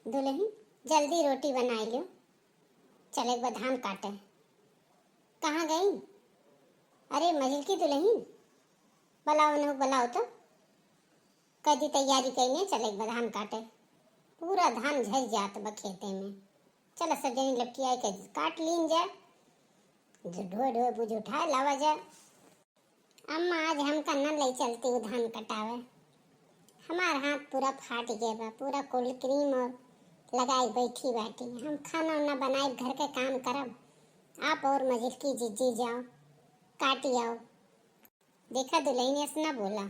दुल्हन जल्दी रोटी बनाई लो, चले धान काटे। कहाँ गई? अरे मजिल की दुल्हन, बुलाओ न बुलाओ तो कदी तैयारी कईने, चले धान काटे। पूरा धान झल जात बा खेते में। चल सब जनी लपटी आई के काट लीन जाए, जो ढोए ढोए बुझ उठाए लावा जाए। अम्मा आज हमका न ले चलती हूँ धान कटावे, हमार हाथ पूरा फाट गया बा, पूरा कोल्ड क्रीम और लगाई बैठी बैठी। हम खाना वाना बनाए, घर के काम करब, आप और मजिल की जिज्जी जाओ काटी आओ। देखा दुल्हन ऐसा ना बोला,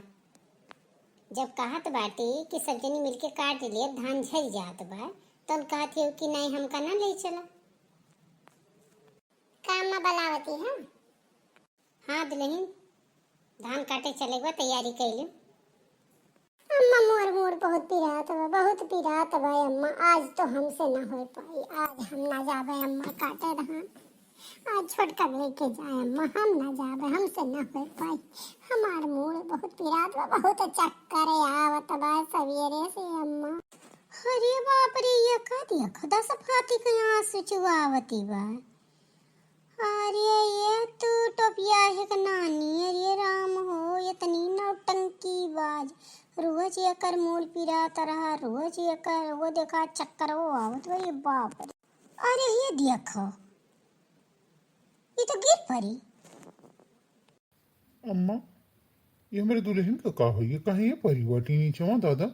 जब कहत बाटी कि सब जनी मिलके काट लिए धान झल जात बा, तो कहती हो कि नहीं हमका ना ले चला। काम में बलावती है। हाँ दुल्हन, धान काटे चलेगा, तैयारी कर लो। अम्मा मोर मोर बहुत पिरात बा, बहुत पिरात बा अम्मा, आज तो हमसे ना हो पाई, आज हम ना जाबे अम्मा काटे धान। आज छोटका लेके जाए अम्मा, हम ना जाबे, हमसे ना हो पाई। हमार मोर बहुत पिरात बा, बहुत चक्कर आवत बा सवेरे से अम्मा। अरे बाप रे, ये का दिया खदा सफाती के आंसू चुआवती बा। अरे ये तू टोपिया है का नानी, अरे राम हो, इतनी नौटंकी बाज। रोज ये कर मूल पिरात रहा, रोज ये कर वो देखा चक्कर वो आवत, ये बाप रे। अरे ये देखो, ये तो गिर पड़ी। अम्मा, ये मेरे दुल्हन का का हो, ये कहीं ये परी बाटी नीचे वहाँ दादा।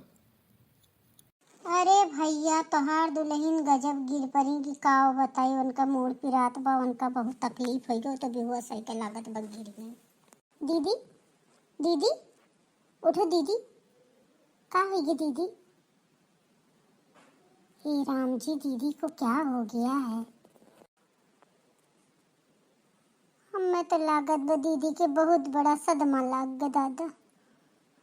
अरे भैया तोहार दुल्हन गजब गिर पड़ी कि का बताई, उनका मूड पिरात बा, उनका बहुत तकलीफ हो गई, तो बेहोश है के लागत बा गिर गई। दीदी दीदी उठो दीदी, का होगी दीदी? हे राम जी, दीदी को क्या हो गया है? हमें तो लागत बा दीदी के बहुत बड़ा सदमा लाग गया दादा।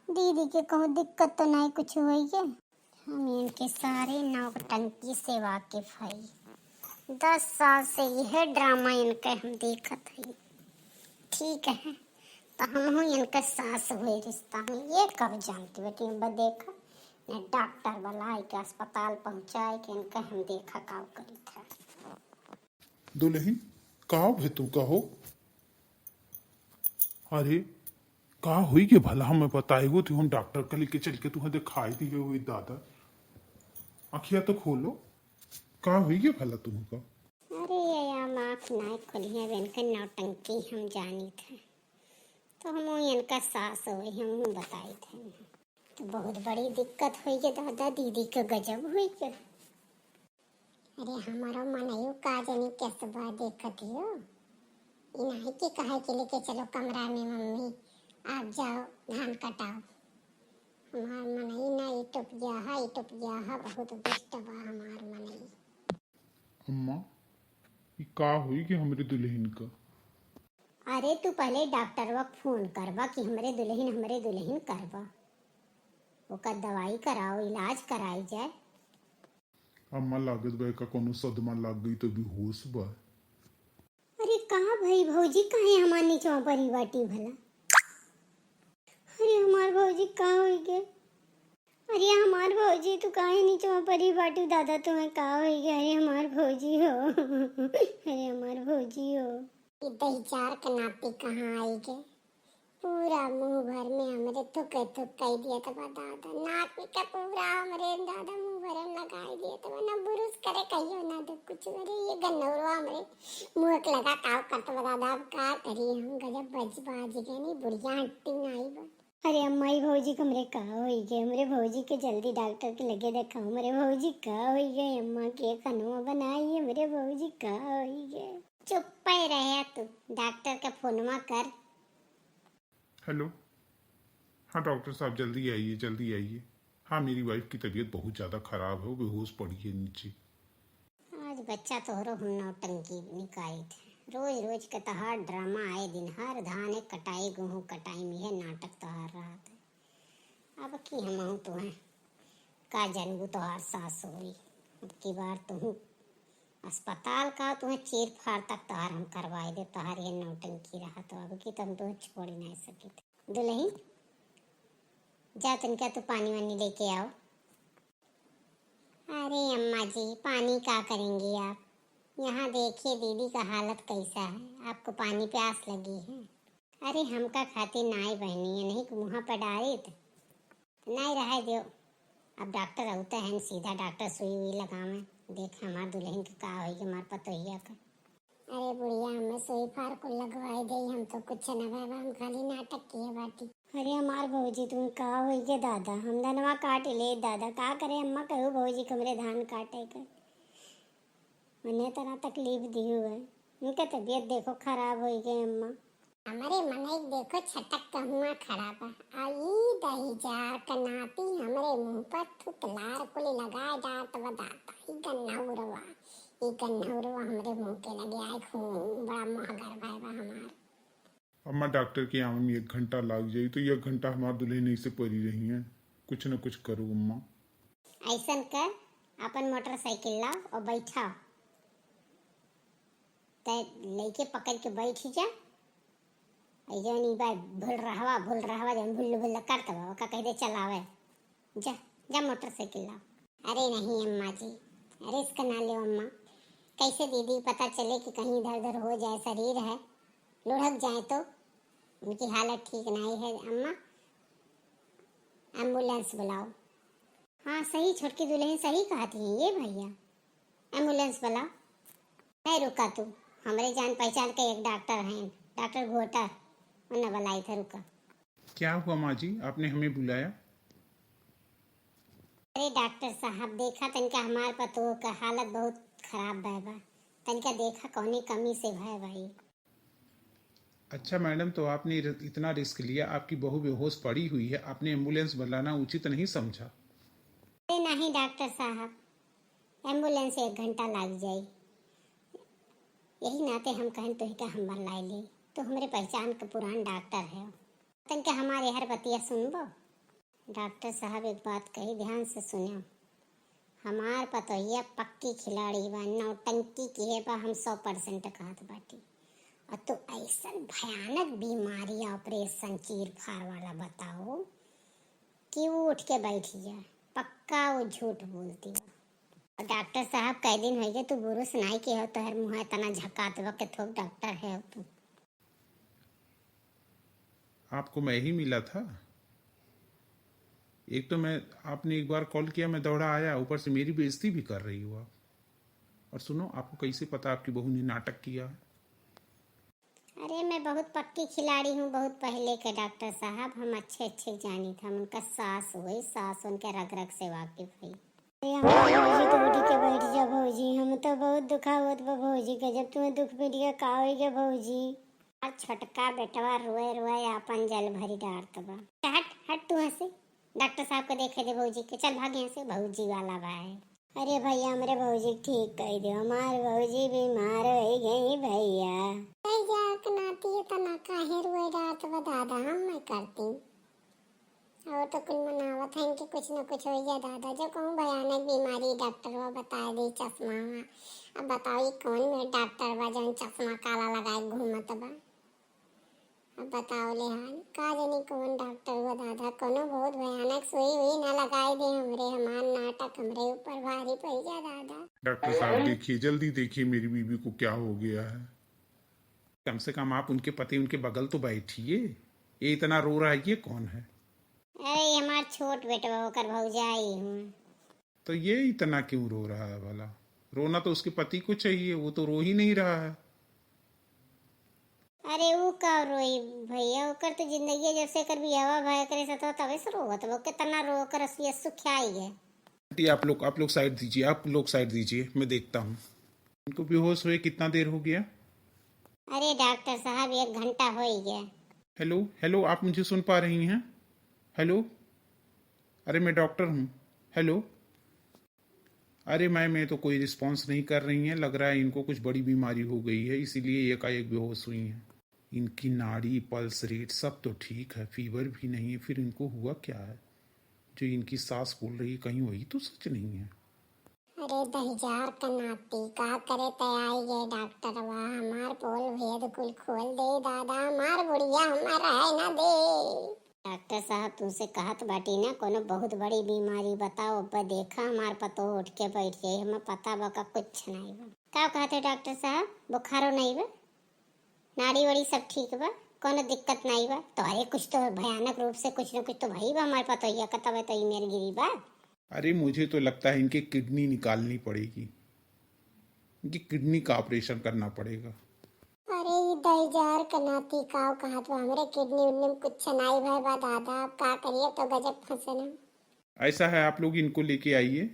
दीदी के कहूँ दिक्कत तो नहीं कुछ हुई है। हम इनके सारे नौटंकी से वाकिफ है, 10 साल से यह ड्रामा इनका हम देखत है। ठीक है, तो हम हूँ इनका सास हुए रिश्ता हूँ, ये कब जानती बेटी। देखा ने डॉक्टर बुलाए के अस्पताल पहुँचाए के इनका हम देखा का करी था। दुल्हन का है तू कहो? अरे का हुई के भला हमें बताएगो तो हम डॉक्टर का लेके चल के तुम्हें दिखाई दिए हुई दादा। अखिया तो खोलो, का हुई के भला तुमका? अरे यार आँख नहीं खुली है, इनका नौटंकी हम जानी थे, तो हम इनका सास हुई हम बताई थे। तो बहुत बड़ी दिक्कत हुई है दादा, दीदी के गजब हुई के। अरे हमारा मनयू का जानी कैसे बात देखती हो, इन्हीं के कहे के लेके चलो कमरा में मम्मी, आप जाओ धान कटाओ। हमार मनई ना ये टुप गया है, बहुत दुष्ट बा हमार मनई। अम्मा, ये का हुई कि हमारे दुल्हन का? अरे तू पहले डॉक्टर वक्त फोन करवा कि हमरे दुल्हन करवा, ओका दवाई कराओ, इलाज कराई जाए। अम्मा लागत बा का कोनो सदमा लाग गई तो बेहोश बा। अरे कहाँ भाई भौजी, कहे हमार नीचवा परी बाटी भला? अरे हमार भौजी कहाँ हुई गए? अरे हमार भौजी तू काहे नीचवा परी बाटी दादा, तुम्हें कहा हुई गया? अरे हमार भौजी हो अरे हमार भौजी हो। ये दही चार के नाती कहाँ आई गए? पूरा मुंह भर में हमरे थुक कई दिया था दादा, नाक में का पूरा हमरे दादा मुंह भर में लगाई दिया था ना, बुरुस करे कहियो ना दे कुछ। अरे ये गन्नौरवा हमरे मुंह के लगा काव करता दादा, अब का करी हम, गजब बाज गए नहीं, बुढ़िया हट्टी नहीं बा। अरे अम्मा भौजी कमरे का होई गए, हमरे भौजी के जल्दी डॉक्टर के लगे दिखाओ, मेरे भौजी का होई गए, अम्मा के खनवा बनाई है, मेरे भौजी का होई गए। चुप ही रहे तू, डॉक्टर का फोनवा कर। हेलो, हाँ डॉक्टर साहब जल्दी आइए जल्दी आइए। हाँ मेरी वाइफ की तबीयत बहुत ज़्यादा ख़राब है, वो बेहोश पड़ी है नीचे। आज बच्चा तोहरो हम नौटंकी निकाई थे, रोज रोज के तहार ड्रामा आए दिन, हर धान कटाई गेहूँ कटाई में है नाटक तोहार रहा था। अब की हम तुम्हें का जनबू तोहार सास हुई, अब की बार तुम अस्पताल का तुम्हें चीर फाड़ तक तोहार हम करवाए दे, तोहार ये नौटंकी रहा तो अब की तुम तुम्हें छोड़ नहीं सके थे। दुल्हन जा तनिका तू पानी वानी लेके आओ। अरे अम्मा जी, पानी का करेंगी आप? यहाँ देखिए दीदी का हालत कैसा है, आपको पानी प्यास लगी है। अरे हमका खातिर नाई बहनी है, नहीं मुँह पर डाली तो नहीं रह दो। अब डॉक्टर होता है सीधा डॉक्टर सुई हुई लगावे, देख हमार दुल्हन के का होई हमार पतोहिया का। अरे बुढ़िया, हमें सुई फार को लगवाई दे, हम तो कुछ न बाबा, हम खाली नाटक किए बाटी। अरे हमार भौजी तुम का होई के दादा, हम धनवा काट ले दादा, का करे अम्मा कहू भौजी कमरे धान काटे के मने तना तकलीफ दी हुए, उनके तबीयत देखो खराब हो गई अम्मा। हमारे मनई देखो छटक कहूँ खड़ा बा, आई दही जार कनाती हमरे मुंह पर थुतलार कुल लगाए डांट बताता ही गन्नौरवा, ये गन्नौरवा हमरे मुंह के लगे आए खून, बड़ा महगर भाई बा हमार। अम्मा डॉक्टर के आने में 1 घंटा लग जाई, तो 1 घंटा हमार दुल्हन नहीं से पड़ी रही है। कुछ न कुछ करो अम्मा। ऐसन कर, अपन मोटरसाइकिल लाओ और बैठाओ, तय लेके पकड़ के बैठ जा। जौनी बाय भूल रहा जौन भूल भूल करता बा का कह दे चलावे, जा जा मोटरसाइकिल लाओ। अरे नहीं अम्मा जी, रिस्क ना ले अम्मा, कैसे दीदी पता चले कि कहीं इधर उधर हो जाए, शरीर है लुढ़क जाए तो उनकी हालत ठीक नहीं है अम्मा, एम्बुलेंस बुलाओ। हाँ सही, छोटकी दुल्हन सही कहती है ये भैया, एम्बुलेंस बुलाओ। नहीं रुका तू, हमारे जान पहचान के एक डॉक्टर हैं, डॉक्टर घोटा, उन्हें बुलाई था, रुका। क्या हुआ माँ जी, आपने हमें बुलाया? अरे डॉक्टर साहब, देखा तनिका हमार पतोह का हालत बहुत खराब बा, तनिका देखा कौनी कमी से भाई भाई। अच्छा मैडम, तो आपने इतना रिस्क लिया, आपकी बहू बेहोश पड़ी हुई है, आपने एम्बुलेंस बुलाना उचित नहीं समझा? अरे नहीं डॉक्टर साहब, एम्बुलेंस 1 घंटा लग जाई, यही नाते हम कहें तो ही का हम लाई ले, तो हमारे पहचान का पुरान डॉक्टर है, तनिका हमारे हर बतिया सुनबो। डॉक्टर साहब एक बात कही, ध्यान से सुनो, हमार पतोहिया पक्की खिलाड़ी बा, नौटंकी की है बा, हम 100% कहत बाटी। और तो ऐसा भयानक बीमारी ऑपरेशन चीर फाड़ वाला बताओ कि वो उठ के बैठ जाए, पक्का वो झूठ बोलती है। और डॉक्टर साहब कई दिन हो गए तू बुरु सुनाई के हो, तो हर मुँह तना झकात वक्त थोक डॉक्टर है तू। आपको मैं ही मिला था? एक तो मैं, आपने एक बार कॉल किया मैं दौड़ा आया, ऊपर से मेरी बेइज्जती भी कर रही हो आप। और सुनो, आपको कैसे पता आपकी बहू ने नाटक किया? अरे मैं बहुत पक्की खिलाड़ी हूँ, बहुत पहले के डॉक्टर साहब, हम अच्छे अच्छे जानी था, उनका सास हुई, सास उनके रग रग से वाकिफ हुई। भौजी तो उठ के बैठ जा भौजी, हम तो बहुत दुखा होत बा भौजी के, जब तुम्हें दुख पीट गया का होई गया भौजी। और छोटका बेटवा रोए रोए अपन जल भरी डारत बा। हट हट तू हंसे, डॉक्टर साहब को देखे दे भौजी के, चल भाग यहाँ से, भौजी वाला भाई। अरे भैया हमरे भौजी ठीक कह दो, हमार भौजी बीमार हो गई भैया। नाती तना काहे रोए डारत बा दादा, हम मैं करती और तो कुल मनावत है कि कुछ न कुछ हो गया दादा, जो कहूँ भयानक बीमारी डॉक्टर वो बता दी, चश्मा हुआ। अब बताओ ये कौन में डॉक्टर बा जौन चश्मा काला लगाए घूमत बा, अब बताओ ले हाल का जानी कौन डॉक्टर हुआ दादा, कोनो बहुत भयानक सुई हुई ना लगाई दे, हमरे हमार नाटक हमरे ऊपर भारी पड़ गया दादा। डॉक्टर साहब देखिए, जल्दी देखिए मेरी बीवी को क्या हो गया है। कम से कम आप उनके पति उनके बगल तो बैठिए, ये इतना रो रहा है, ये कौन है? अरे हमार छोट बेटवा होकर भौजाई हूँ। तो ये इतना क्यों रो रहा है भला? रोना तो उसके पति को चाहिए, वो तो रो ही नहीं रहा है। अरे वो का रोई भैया, ओकर तो जिंदगी जब से कर भी हवा भय करे सतो तबे से रोवत, वो कितना रो कर असली सुखाई है। आंटी आप लोग साइड दीजिए, आप लोग साइड दीजिए, मैं देखता हूँ इनको बेहोश हुए कितना देर हो गया। अरे डॉक्टर साहब 1 घंटा हो ही गया। हेलो हेलो, आप मुझे सुन पा रही हैं? हेलो, अरे मैं डॉक्टर हूँ। हेलो, अरे मैं तो कोई रिस्पांस नहीं कर रही हैं, लग रहा है इनको कुछ बड़ी बीमारी हो गई है, इसीलिए एकाएक बेहोश हुई हैं। इनकी नाड़ी पल्स रेट सब तो ठीक है, फीवर भी नहीं है, फिर इनको हुआ क्या है? जो इनकी सास बोल रही है कहीं वही तो सच नहीं है। अरे दहीजार का नाती का करे तैयारी गए डॉक्टर वाह, हमार पोल भेद कुल खोल दे दादा, हमार बुढ़िया हमारा है ना दे। डॉक्टर साहब तुमसे कहत बाटी ना कोनो बहुत बड़ी बीमारी बताओ अब देखा हमार पतो उठ के बैठ जाई हमें पता बा का कुछ नहीं बा। का कहते डॉक्टर साहब बुखारो नहीं बा नाड़ी वाड़ी सब ठीक बा कोनो दिक्कत नहीं बा तो अरे कुछ तो भयानक रूप से कुछ न कुछ तो भई बा हमारे पतो या कतब है तो ई मेरी गिरी बा। अरे मुझे तो लगता है इनकी किडनी निकालनी पड़ेगी, इनकी किडनी का ऑपरेशन करना पड़ेगा। अरे ये दईजार कनाती काव कहत बा हमरे किडनी उडनी में कुछ नहीं भय बा दादा अब का करिए तो गजब फंसे ना। ऐसा है आप लोग इनको लेके आइए,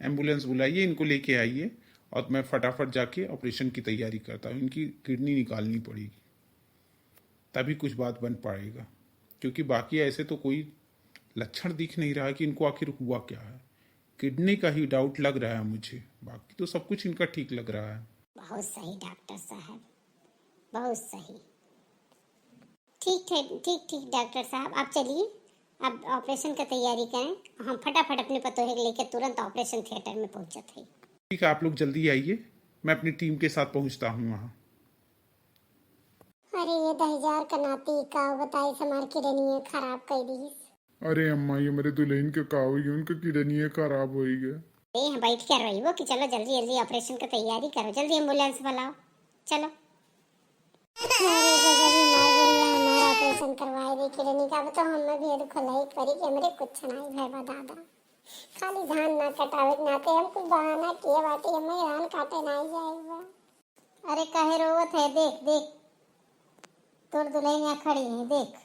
एम्बुलेंस बुलाइए, इनको लेके आइए और मैं फटाफट जाके ऑपरेशन की तैयारी करता हूँ। इनकी किडनी निकालनी पड़ेगी तभी कुछ बात बन पाएगा, क्योंकि बाकी ऐसे तो कोई लक्षण दिख नहीं रहा कि इनको आखिर हुआ क्या है। किडनी का ही डाउट लग रहा है मुझे, बाकी तो सब कुछ इनका ठीक लग रहा है। बहुत सही डॉक्टर साहब बहुत सही। ठीक है ठीक डॉक्टर साहब आप चलिए अब ऑपरेशन की तैयारी करें हम फटाफट अपने पतोहे को लेकर तुरंत ऑपरेशन थिएटर में पहुंचते हैं। ठीक है आप लोग जल्दी आइए, मैं अपनी टीम के साथ पहुंचता हूँ वहाँ। अरे ये दहजार कनाती का बताई समार किडनी खराब कर दी। अरे अम्मा ये मेरे दुल्हन के का हुई उनके किडनी खराब हो गया। ए बैठ कर रही वो कि चलो जल्दी जल्दी ऑपरेशन की तैयारी करो जल्दी एम्बुलेंस बुलाओ चलो। अरे गजब मार बोलिया हमारा ऑपरेशन करवाए दे किडनी का तो हमें भी खुलाई करी कि हमरे कुछ नहीं भय बा दादा खाली धान ना कटावे ना के हम कुछ बहाना किए बाटी हमें धान काटे नहीं जाएगा। अरे काहे रोवत है देख देख तोर दुल्हन यहाँ खड़ी है देख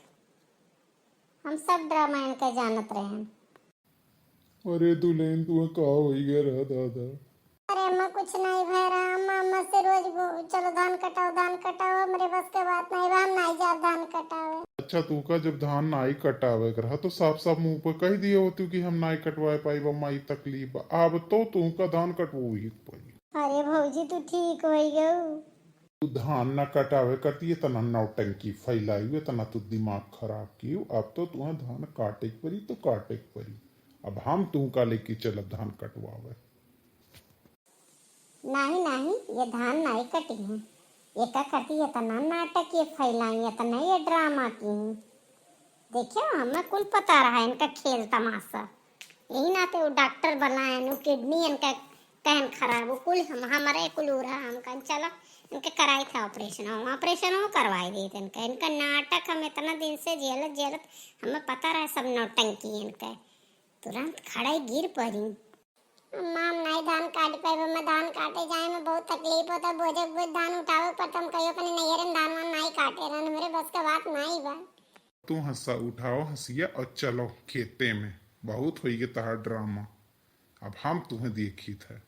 हम सब ड्रामा इनका जानत रहे हैं। अरे दुल्हन तू का हो गया रहा दादा। अरे अम्मा कुछ नहीं भय रहा अम्मा अम्मा से रोज चलो धान कटाओ मेरे बस के बात नहीं बा हम नहीं जा धान कटावे। अच्छा तू का जब धान नाई कटावे रहा तो साफ साफ मुंह पर कह दिए हो तू कि हम नाई कटवाए पाई माई तकलीफ अब तो तू का धान कटवो ही पाई। अरे भौजी तू ठीक हो गयो तू धान न कटावे करती तना नौटंकी फैलाई हुई तना तू दिमाग खराब की अब तो तुम्हें धान काटे परी तो काटे परी अब हम तू का लेके चल धान कटवावे। नहीं ये धान नहीं कटी है ये क्या करती है तना नाटक ये फैलाई है तना ये ड्रामा की है। देखियो हमें कुल पता रहा है इनका खेल तमाशा यही नाते वो डॉक्टर बनाए नु किडनी इनका कहन खराब वो कुल हमारे कुल हो रहा हमका चलो इनके कराई था ऑपरेशन वो करवाई दी थी इनका नाटक हम इतना दिन से झेलत हमें पता रहा सब नौटंकी इनका तुरंत खड़े गिर पड़ी। माम नहीं धान काट पाए मैं धान काटे जाए में बहुत तकलीफ होता बोझे बोझ धान उठावे पर तुम कहियो अपने नैहर में धान नहीं काटे रहन मेरे बस का बात नहीं बा। तू हंसा उठाओ हंसिया और चलो खेते में बहुत हो गया तहार ड्रामा अब हम तुम्हें देखी था।